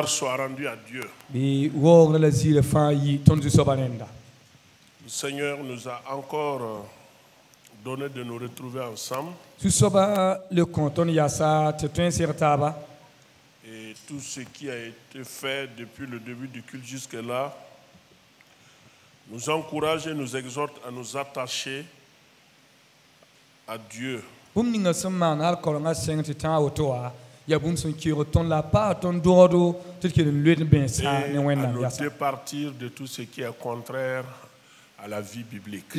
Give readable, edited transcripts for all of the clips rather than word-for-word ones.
gloire soit rendue à Dieu. Le Seigneur nous a encore donné de nous retrouver ensemble. Et tout ce qui a été fait depuis le début du culte jusque-là nous encourage et nous exhorte à nous attacher à Dieu. De départir de tout ce qui est contraire à la vie biblique.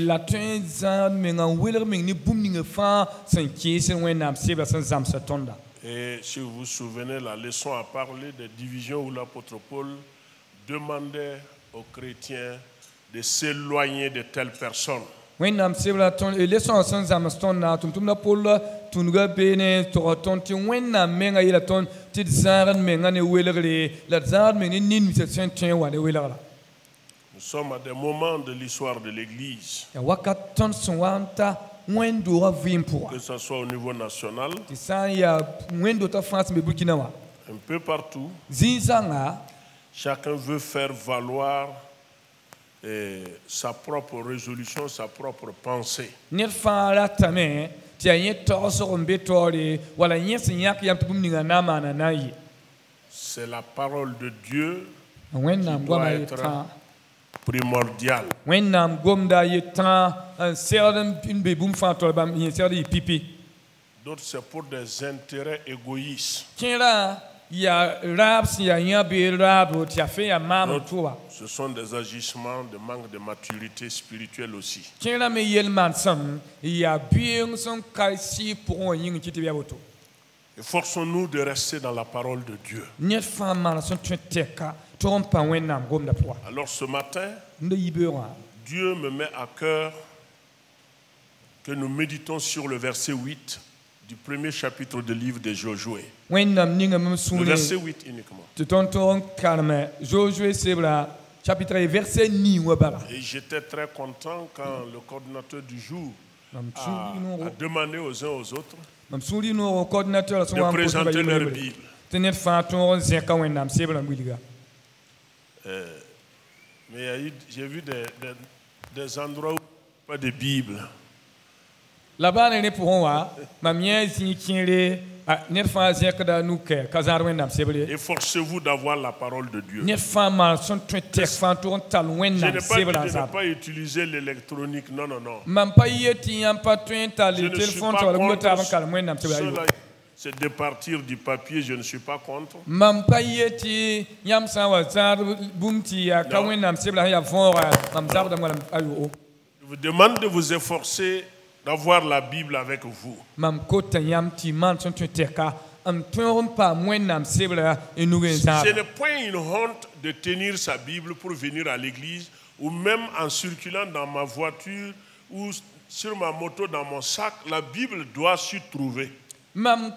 Et si vous vous souvenez, la leçon a parlé des divisions où l'apôtre Paul demandait aux chrétiens de s'éloigner de telles personnes. Nous sommes à des moments de l'histoire de l'Église, que ce soit au niveau national, un peu partout, chacun veut faire valoir sa propre résolution, sa propre pensée. C'est la parole de Dieu qui doit être primordiale. D'autres, c'est pour des intérêts égoïstes. Ce sont des agissements de manque de maturité spirituelle aussi. Efforçons-nous de rester dans la parole de Dieu. Alors ce matin, Dieu me met à cœur que nous méditons sur le verset 8 du premier chapitre du livre de Josué. Le verset 8 uniquement. Et j'étais très content quand le coordinateur du jour a demandé aux uns aux autres de présenter leur Bible. Mais j'ai vu des endroits où il n'y a pas de Bible. Efforcez-vous d'avoir la parole de Dieu. Je n'ai pas utilisé l'électronique, non. Je ne suis pas contre cela. C'est de partir du papier, je ne suis pas contre. Je vous demande de vous efforcer d'avoir la Bible avec vous. Ce n'est point une honte de tenir sa Bible pour venir à l'église, ou même en circulant dans ma voiture ou sur ma moto dans mon sac, la Bible doit s'y trouver. Ne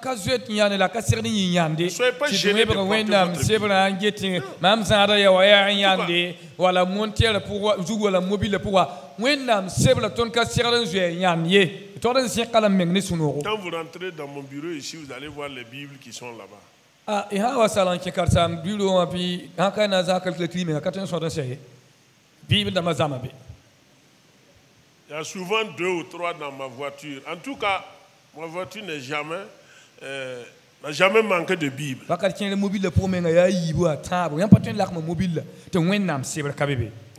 soyez pas gênés de porter Quand vous rentrez dans mon bureau ici, vous allez voir les Bibles qui sont là-bas. Il y a souvent 2 ou 3 dans ma voiture. En tout cas, ma voiture n'a jamais manqué de Bible.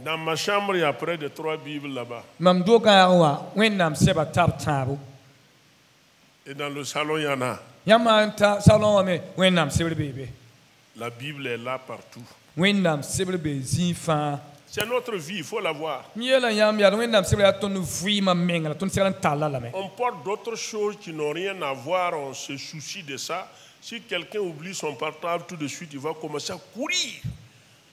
Dans ma chambre, il y a près de 3 Bibles là-bas. Et dans le salon, il y en a. La Bible est là partout. C'est notre vie, il faut la voir. On porte d'autres choses qui n'ont rien à voir, on se soucie de ça. Si quelqu'un oublie son portable, tout de suite, il va commencer à courir.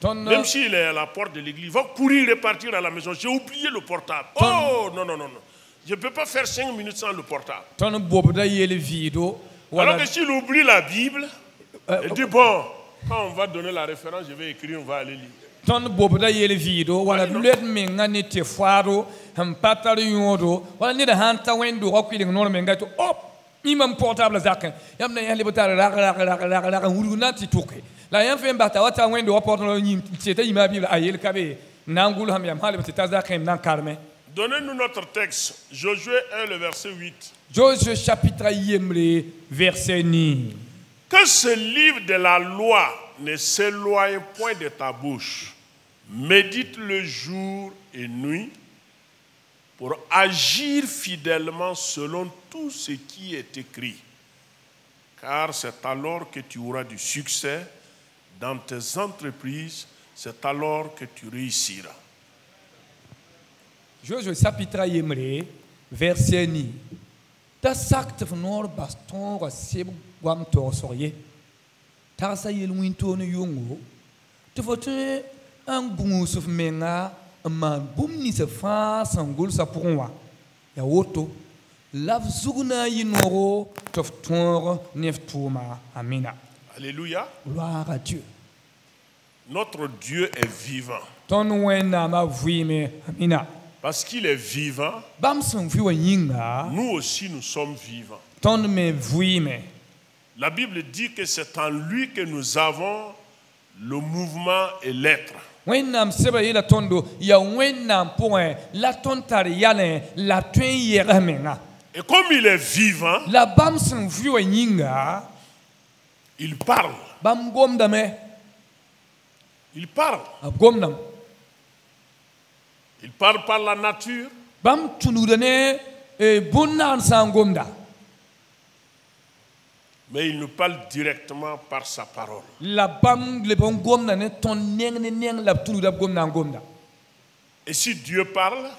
Même s'il est à la porte de l'église, il va courir et partir à la maison. J'ai oublié le portable. Oh, non. Je ne peux pas faire 5 minutes sans le portable. Alors que s'il oublie la Bible, il dit, bon, quand on va donner la référence, je vais écrire, on va aller lire. La yan fe mbata wata wende waport no nyim tete yima Bible ayel kabe nangul ham yam halim tete zakem nan karme. Donnez-nous notre texte, Josué 1, le verset 8. Josué chapitre 1, verset 9. Que ce livre de la loi ne s'éloigne point de ta bouche. Médite le jour et nuit pour agir fidèlement selon tout ce qui est écrit. Car c'est alors que tu auras du succès dans tes entreprises, c'est alors que tu réussiras. Josué chapitre 1, verset 9. Ta sakte vnor baston raseb wam torsoye. Ta sa yel winto no yongo. Te fote un gousuf menga man bum ni se fa sangul sa pourwa. Ya woto lav zugna yinoro toftor neftuma amina. Alléluia. Gloire à Dieu. Notre Dieu est vivant. Ton wena ma vuime amina. Parce qu'il est vivant, nous aussi nous sommes vivants. La Bible dit que c'est en lui que nous avons le mouvement et l'être. Et comme il est vivant, il parle. Il parle. Il parle par la nature. Mais il nous parle directement par sa parole. Et si Dieu parle,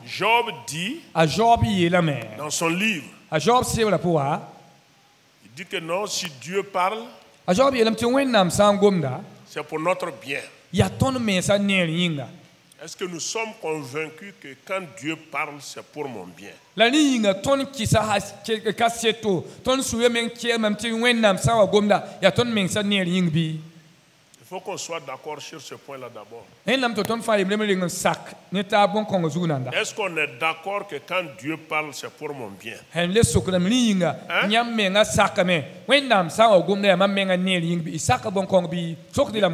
Job dit dans son livre, il dit que non, si Dieu parle, c'est pour notre bien. Est-ce que nous sommes convaincus que quand Dieu parle, c'est pour mon bien? Il faut qu'on soit d'accord sur ce point-là d'abord. Est-ce qu'on est d'accord que quand Dieu parle, c'est pour mon bien?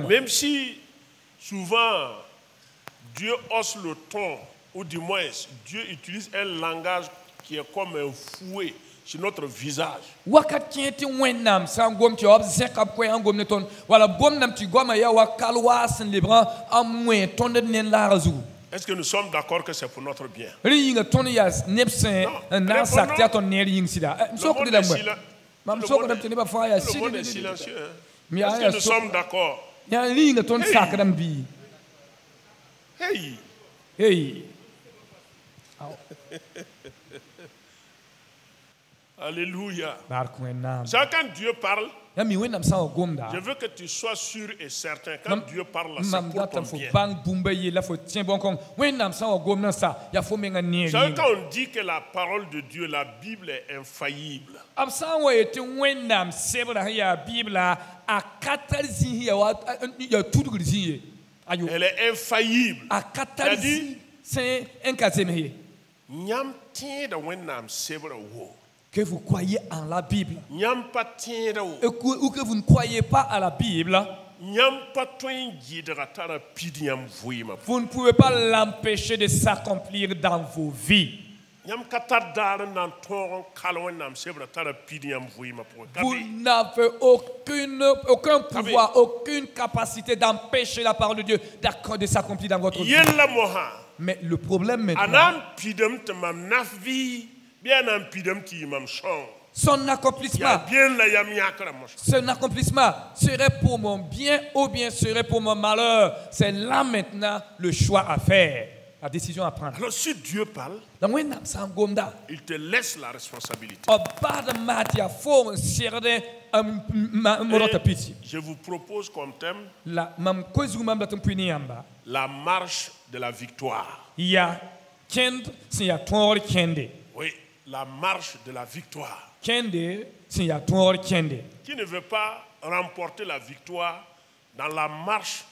Même si souvent Dieu hausse le ton, ou du moins Dieu utilise un langage qui est comme un fouet sur notre visage. Est-ce que nous sommes d'accord que c'est pour notre bien? Non, le monde est silencieux. Est-ce que nous sommes d'accord? Hey. Hey. Alléluia. Ça, quand Dieu parle, je veux que tu sois sûr et certain. Quand Dieu parle, c'est pour ton bien. Ça, quand on dit que la parole de Dieu, la Bible est infaillible. Elle est infaillible. C'est que vous croyez en la Bible ou que vous ne croyez pas à la Bible, vous ne pouvez pas l'empêcher de s'accomplir dans vos vies. Vous n'avez aucun pouvoir, aucune capacité d'empêcher la parole de Dieu de s'accomplir dans votre vie. Mais le problème maintenant, son accomplissement serait pour mon bien ou bien serait pour mon malheur. C'est là maintenant le choix à faire, la décision à prendre. Alors si Dieu parle, il te laisse la responsabilité. Je vous propose comme thème la marche de la victoire. Oui, la marche de la victoire. Qui ne veut pas remporter la victoire dans la marche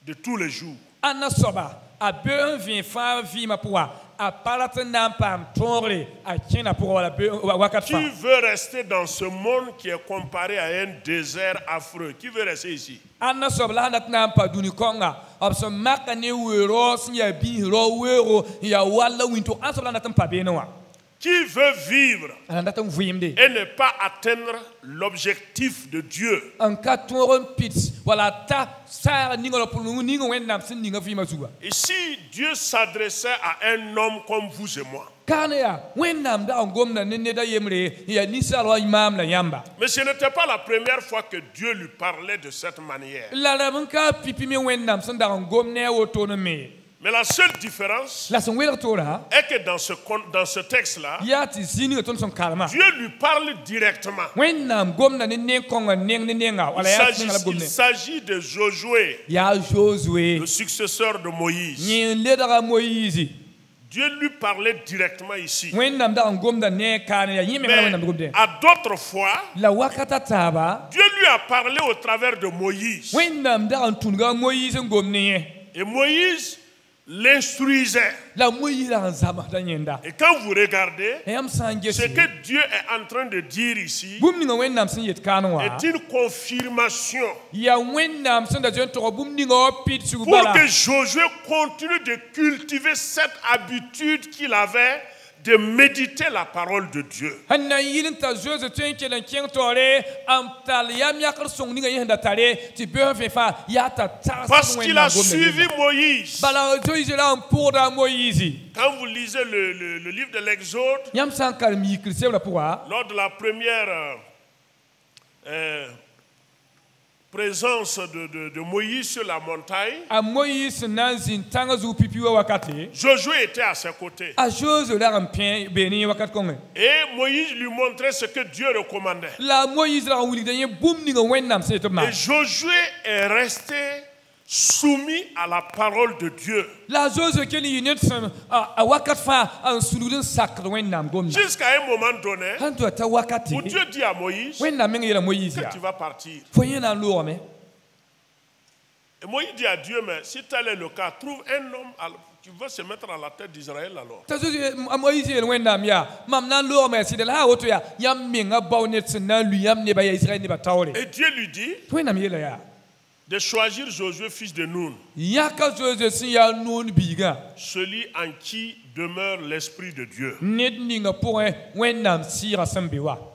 de tous les jours? Anna soba a beun vient fa vi ma poa a palatana pam tore a tiena pour la wakat fa. Qui veut rester dans ce monde qui est comparé à un désert affreux? Qui veut rester ici? Anna soba la natna pa duni konga ob so makane wero sia bi ro wero ya wala winto an soba natna pa benoa. Qui veut vivre et ne pas atteindre l'objectif de Dieu? Et si Dieu s'adressait à un homme comme vous et moi, mais ce n'était pas la première fois que Dieu lui parlait de cette manière. Mais la seule différence est que dans ce texte-là, Dieu lui parle directement. Il s'agit de Josué, le successeur de Moïse. Dieu lui parlait directement ici. Mais à d'autres fois, Dieu lui a parlé au travers de Moïse. Et Moïse l'instruisait. Et quand vous regardez, ce que Dieu est en train de dire ici est une confirmation pour que Josué continue de cultiver cette habitude qu'il avait de méditer la parole de Dieu. Parce qu'il a suivi Moïse. Quand vous lisez le livre de l'Exode, lors de la première présence de Moïse sur la montagne, Josué était à ses côtés. Et Moïse lui montrait ce que Dieu recommandait. Et Josué est resté soumis à la parole de Dieu. Jusqu'à un moment donné où Dieu dit à Moïse que tu vas partir. Et Moïse dit à Dieu, mais si tel est le cas, trouve un homme qui va se mettre à la tête d'Israël alors. Et Dieu lui dit de choisir Josué, fils de Nun, celui en qui demeure l'Esprit de Dieu.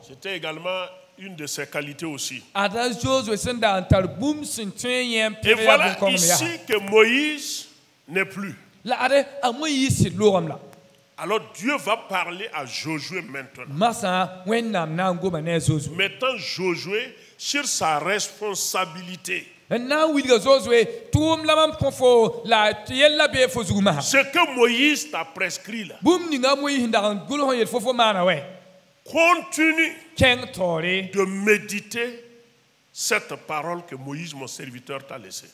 C'était également une de ses qualités aussi. Et voilà ici que Moïse n'est plus. Alors Dieu va parler à Josué maintenant. Mettant Josué sur sa responsabilité. Ce que Moïse t'a prescrit là, continue de méditer cette parole que Moïse, mon serviteur, t'a laissée.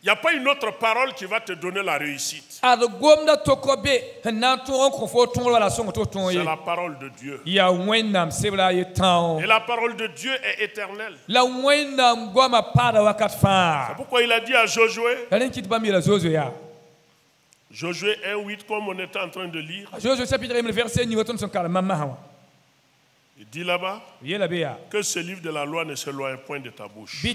Il n'y a pas une autre parole qui va te donner la réussite. C'est la parole de Dieu. Et la parole de Dieu est éternelle. C'est pourquoi il a dit à Josué, Josué 1:8, comme on était en train de lire, il dit là-bas que ce livre de la loi ne s'éloigne point de ta bouche.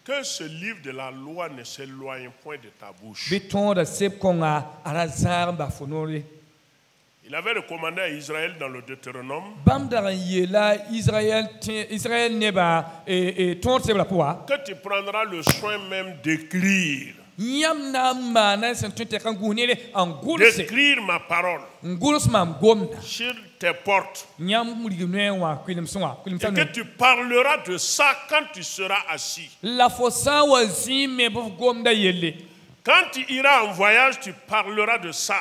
Que ce livre de la loi ne s'éloigne point de ta bouche. Il avait recommandé à Israël dans le Deutéronome que tu prendras le soin même d'écrire. D'écrire ma parole sur tes portes. Et que tu parleras de ça quand tu seras assis. Quand tu iras en voyage, tu parleras de ça.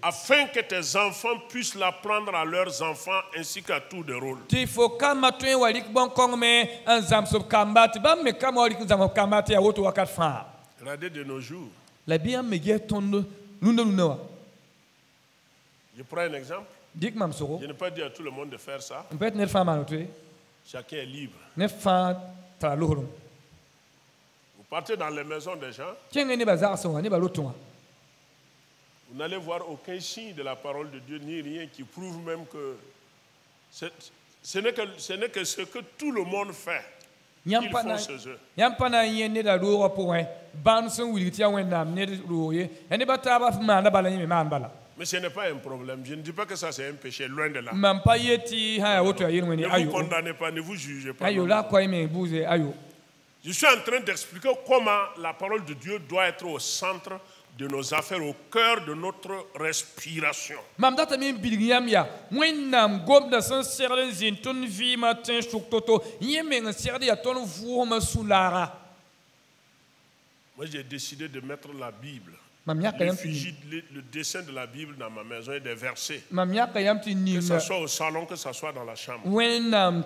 Afin que tes enfants puissent l'apprendre à leurs enfants ainsi qu'à tout de rôle. Regardez de nos jours. Je prends un exemple. Je n'ai pas dit à tout le monde de faire ça. Chacun est libre. Vous partez dans les maisons des gens. Vous n'allez voir aucun signe de la parole de Dieu, ni rien qui prouve même que ce n'est que ce que tout le monde fait. Ils font chez eux. Mais ce n'est pas un problème. Je ne dis pas que ça c'est un péché, loin de là. Ne vous condamnez pas, ne vous jugez pas. Je suis en train d'expliquer comment la parole de Dieu doit être au centre de nos affaires, au cœur de notre respiration. Moi, j'ai décidé de mettre la Bible, le dessin de la Bible dans ma maison et des versets. Que ce soit au salon, que ce soit dans la chambre. Même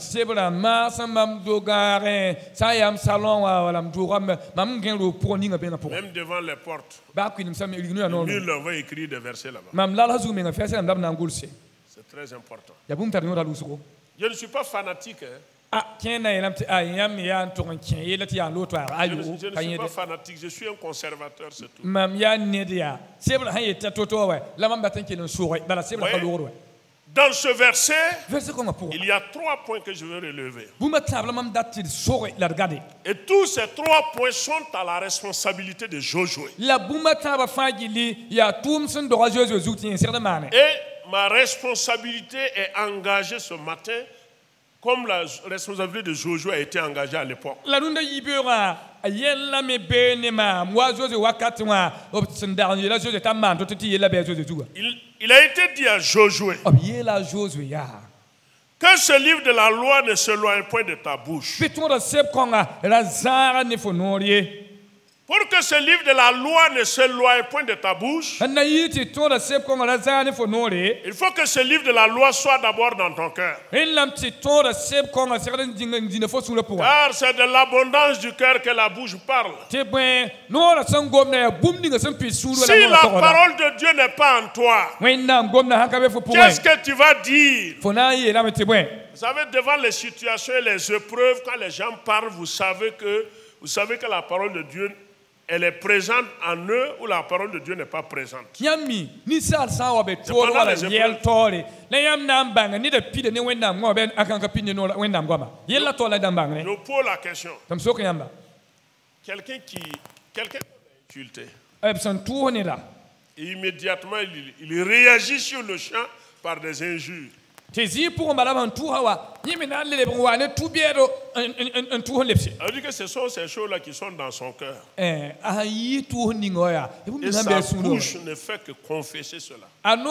devant les portes. Nul va écrire des versets là-bas. C'est très important. Je ne suis pas fanatique. Je ne suis pas fanatique, je suis un conservateur, c'est tout. Dans ce verset, il y a 3 points que je veux relever. Et tous ces 3 points sont à la responsabilité de Josué. Et ma responsabilité est engagée ce matin comme la responsabilité de Josué a été engagée à l'époque. Il a été dit à Josué que ce livre de la loi ne s'éloigne point de ta bouche. Pour que ce livre de la loi ne s'éloigne point de ta bouche, il faut que ce livre de la loi soit d'abord dans ton cœur. Car c'est de l'abondance du cœur que la bouche parle. Si la parole de Dieu n'est pas en toi, qu'est-ce que tu vas dire? Vous savez, devant les situations et les épreuves, quand les gens parlent, vous savez que la parole de Dieu, elle est présente en eux ou la parole de Dieu n'est pas présente. Je pose la question. Quelqu'un est insulté. Et immédiatement, il réagit sur le champ par des injures. Ça veut dire que ce sont ces choses-là qui sont dans son cœur. Et sa bouche ne fait que confesser cela. Donc,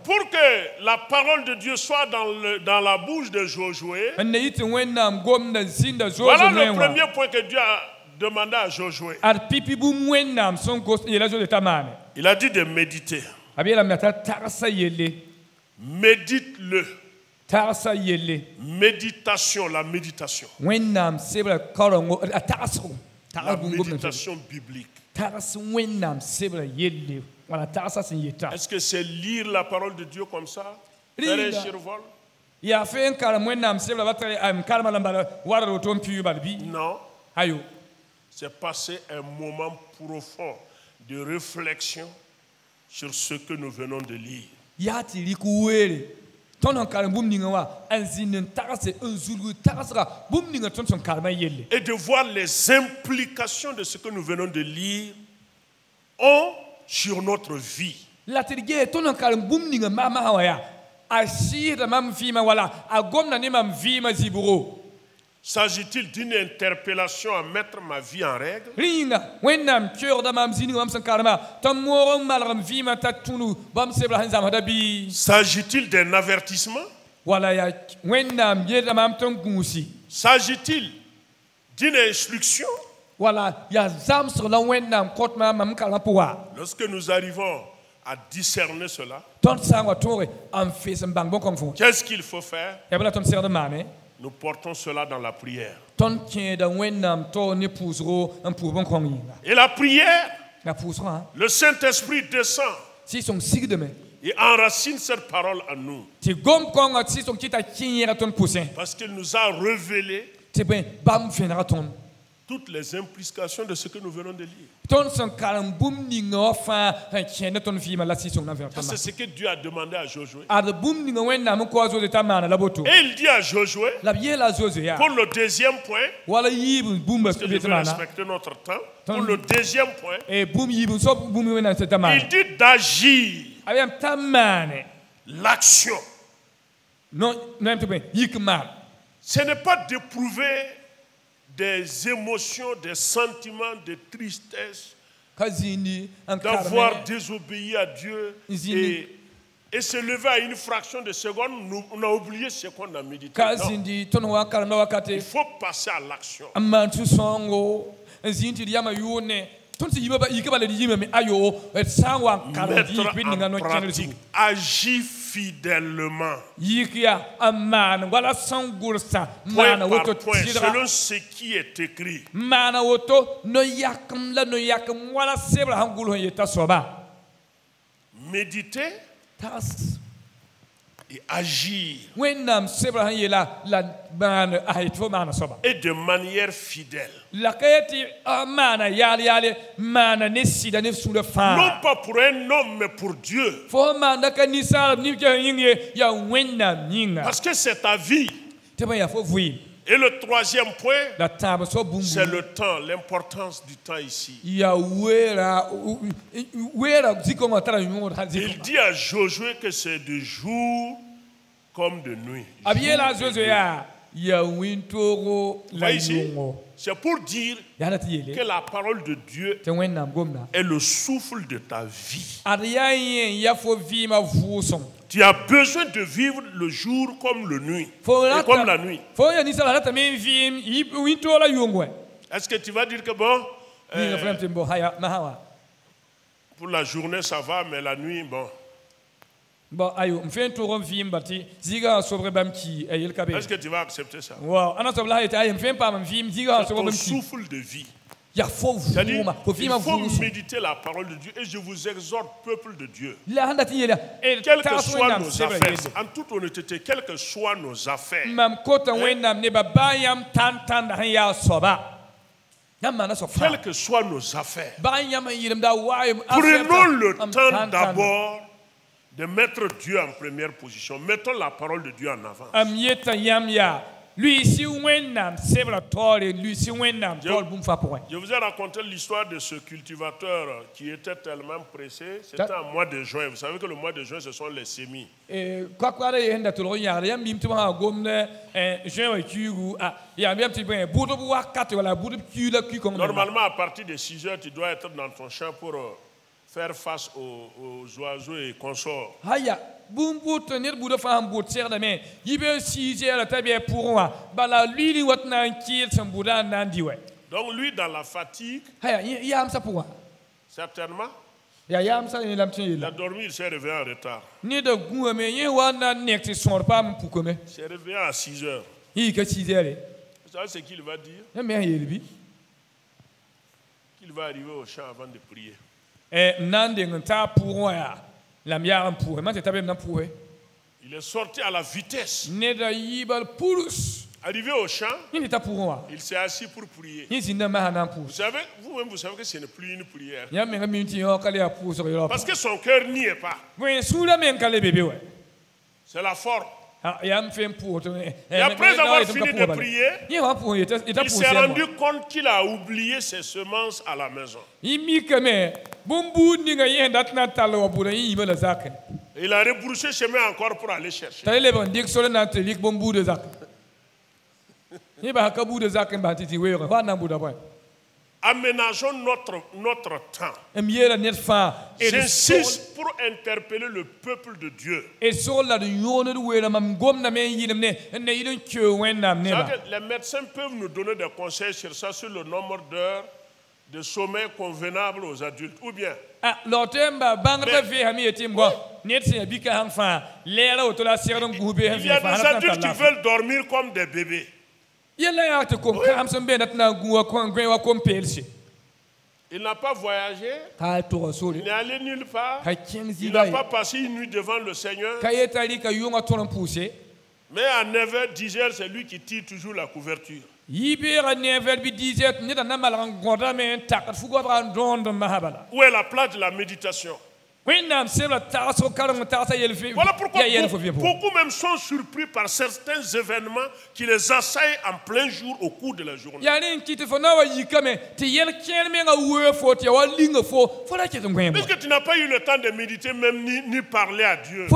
pour que la parole de Dieu soit dans la bouche de Josué, voilà le premier point que Dieu a demandé à Josué. Il a dit de méditer. Médite-le. Méditation, la méditation. La méditation biblique. Est-ce que c'est lire la parole de Dieu comme ça? Faire un survol? Non. C'est passer un moment profond de réflexion sur ce que nous venons de lire. Et de voir les implications de ce que nous venons de lire ont sur notre vie. S'agit-il d'une interpellation à mettre ma vie en règle? S'agit-il d'un avertissement? S'agit-il d'une instruction? Lorsque nous arrivons à discerner cela, qu'est-ce qu'il faut faire? Nous portons cela dans la prière. Et la prière Le Saint-Esprit descend et enracine cette parole en nous. Parce qu'il nous a révélé toutes les implications de ce que nous venons de lire. C'est ce que Dieu a demandé à Josué. Et il dit à Josué, pour le deuxième point, parce que je veux respecter notre temps, pour le deuxième point, il dit d'agir. L'action. Ce n'est pas d'éprouver des émotions, des sentiments de tristesse, d'avoir désobéi à Dieu et se lever à une fraction de seconde, on a oublié ce qu'on a médité. Non. Il faut passer à l'action. Mettre en pratique, agir fidèlement, point par point, selon ce qui est écrit. Méditer et agir, et de manière fidèle. Non pas pour un homme, mais pour Dieu. Parce que c'est ta vie. Et le troisième point, c'est le temps, l'importance du temps ici. Il dit à Josué que c'est de jour comme de nuit. C'est pour dire que la parole de Dieu est le souffle de ta vie. Tu as besoin de vivre le jour comme le nuit, et comme la nuit. Est-ce que tu vas dire que bon, pour la journée ça va, mais la nuit, bon. Est-ce que tu vas accepter ça? C'est ton souffle de vie. Il faut méditer la parole de Dieu. Et je vous exhorte, peuple de Dieu, quelles que soient nos affaires, en toute honnêteté, quelles que soient nos affaires, quelles que soient nos affaires, prenons le temps d'abord de mettre Dieu en première position. Mettons la parole de Dieu en avant. Je vous ai raconté l'histoire de ce cultivateur qui était tellement pressé. C'était en mois de juin. Vous savez que le mois de juin, ce sont les semis. Normalement, à partir de 6 heures, tu dois être dans ton champ pour faire face aux oiseaux et consorts. Donc lui, dans la fatigue, certainement, il a dormi, il s'est réveillé en retard. Il s'est réveillé à 6 heures. Vous savez ce qu'il va dire? Qu'il va arriver au champ avant de prier. Il est sorti à la vitesse. Arrivé au champ, il s'est assis pour prier. Vous savez, vous-même, vous savez que ce n'est plus une prière. Parce que son cœur n'y est pas. C'est la forme. Et après avoir fini de prier, il s'est rendu compte qu'il a oublié ses semences à la maison. Il a rebroussé chemin encore pour aller chercher. Aménageons notre temps. J'insiste pour interpeller le peuple de Dieu. Les médecins peuvent nous donner des conseils sur ça, sur le nombre d'heures de sommeil convenable aux adultes. Ou bien. Il y a des adultes qui veulent dormir comme des bébés. Il n'a pas voyagé, il n'est allé nulle part, il n'a pas passé une nuit devant le Seigneur. Mais à 9h, 10h, c'est lui qui tire toujours la couverture. Où est la place de la méditation? Voilà pourquoi beaucoup même sont surpris par certains événements qui les assaillent en plein jour au cours de la journée. Puisque tu n'as pas eu le temps de méditer même ni parler à Dieu.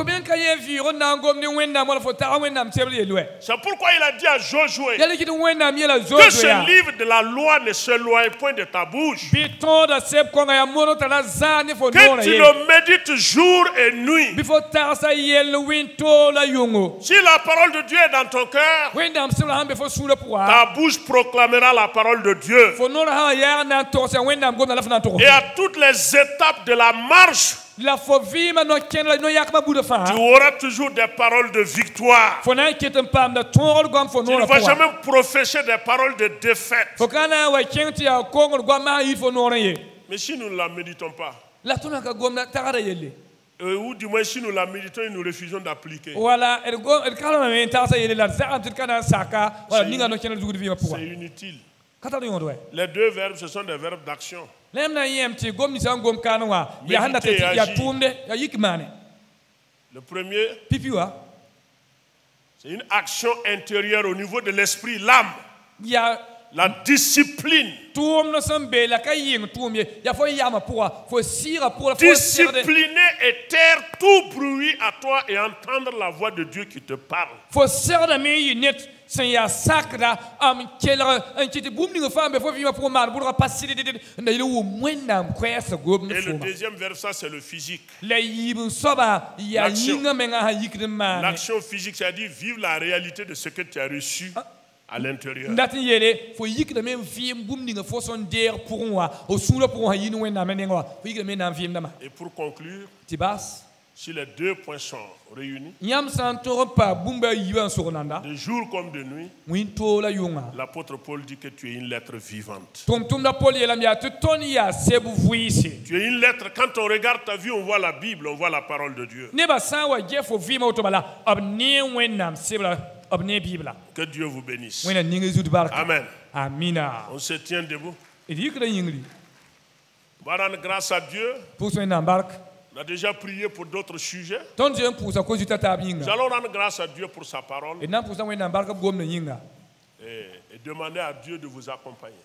C'est pourquoi il a dit à Josué que ce livre de la loi ne s'éloigne point de ta bouche. Que tu le médite jour et nuit. Si la parole de Dieu est dans ton cœur, ta bouche proclamera la parole de Dieu. Et à toutes les étapes de la marche, tu auras toujours des paroles de victoire. Tu ne vas jamais professer des paroles de défaite. Mais si nous ne la méditons pas, ou du moins si nous la méditons et nous refusons d'appliquer, c'est inutile. Les deux verbes, ce sont des verbes d'action. Le premier, c'est une action intérieure au niveau de l'esprit, l'âme. La discipline. Discipliner et taire tout bruit à toi et entendre la voix de Dieu qui te parle. Et le deuxième verbe, ça c'est le physique. L'action physique, c'est-à-dire vivre la réalité de ce que tu as reçu à l'intérieur. Et pour conclure, si les deux points sont réunis, de jour comme de nuit, l'apôtre Paul dit que tu es une lettre vivante. Tu es une lettre, quand on regarde ta vie, on voit la Bible, on voit la parole de Dieu. Que Dieu vous bénisse. Amen. On se tient debout. On va rendre grâce à Dieu. On a déjà prié pour d'autres sujets. Nous allons rendre grâce à Dieu pour sa parole. Et demander à Dieu de vous accompagner.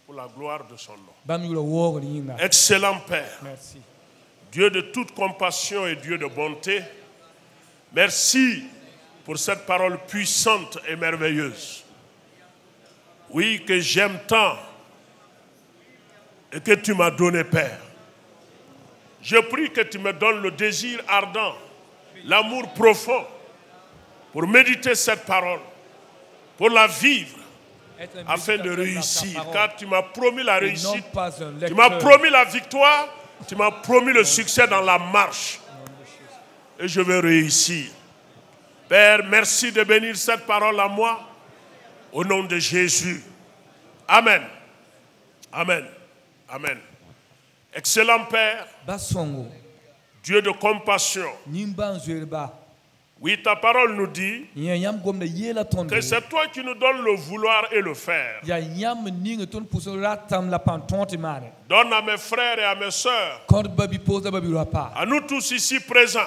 Pour la gloire de son nom. Excellent Père. Merci. Dieu de toute compassion et Dieu de bonté. Merci pour cette parole puissante et merveilleuse. Oui, que j'aime tant et que tu m'as donné, Père. Je prie que tu me donnes le désir ardent, l'amour profond pour méditer cette parole, pour la vivre, afin de réussir. Car tu m'as promis la réussite, tu m'as promis la victoire, tu m'as promis le succès dans la marche. Et je vais réussir. Père, merci de bénir cette parole à moi, au nom de Jésus. Amen. Amen. Amen. Excellent Père, Dieu de compassion. Oui, ta parole nous dit que c'est toi qui nous donnes le vouloir et le faire. Donne à mes frères et à mes sœurs, à nous tous ici présents,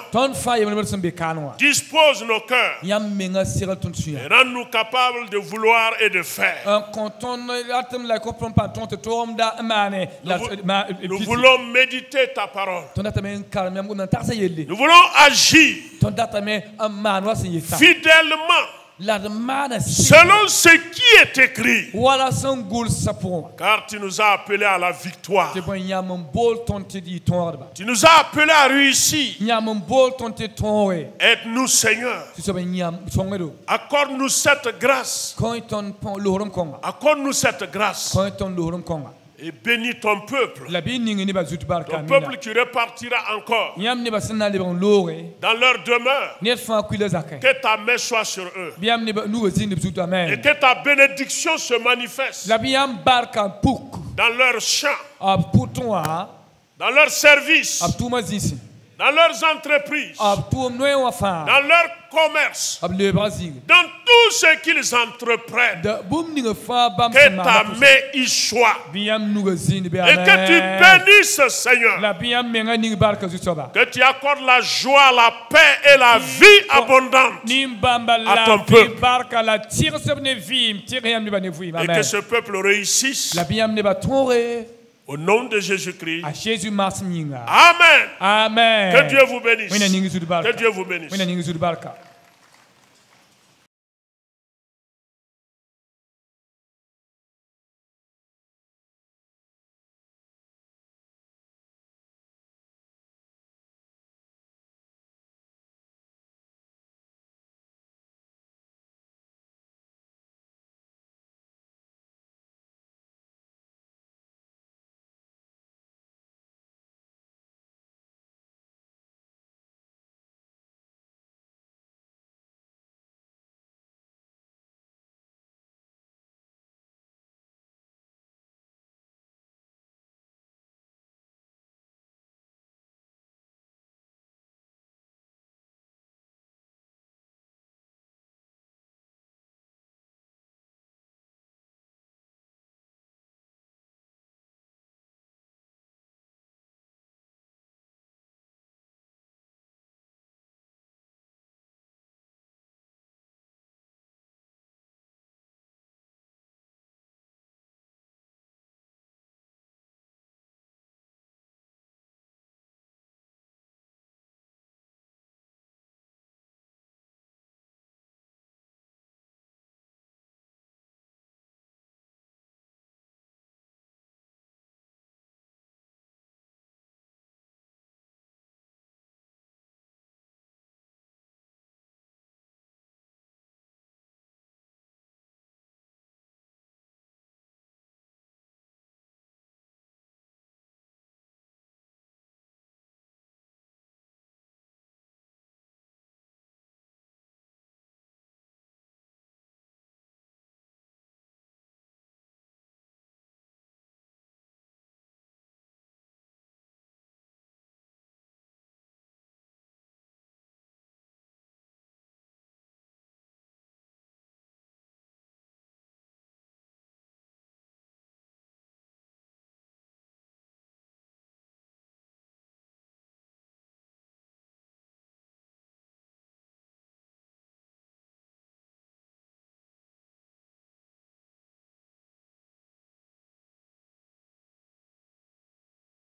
dispose nos cœurs et rends-nous capables de vouloir et de faire. Nous voulons méditer ta parole. Nous voulons agir fidèlement selon ce qui est écrit. Car tu nous as appelés à la victoire. Tu nous as appelés à réussir. Aide-nous, Seigneur. Accorde-nous cette grâce. Accorde-nous cette grâce. Et bénis ton peuple. Ton peuple qui repartira encore dans leur demeure. Que ta main soit sur eux. Et que ta bénédiction se manifeste dans leur champ, dans leur service, dans leurs entreprises, dans leur commerce, dans tout ce qu'ils entreprennent. Que ta main y soit. Et que tu bénisses, Seigneur. Que tu accordes la joie, la paix et la vie abondante à ton peuple. Et que ce peuple réussisse. Au nom de Jésus-Christ. Amen. Amen. Que Dieu vous bénisse. Que Dieu vous bénisse.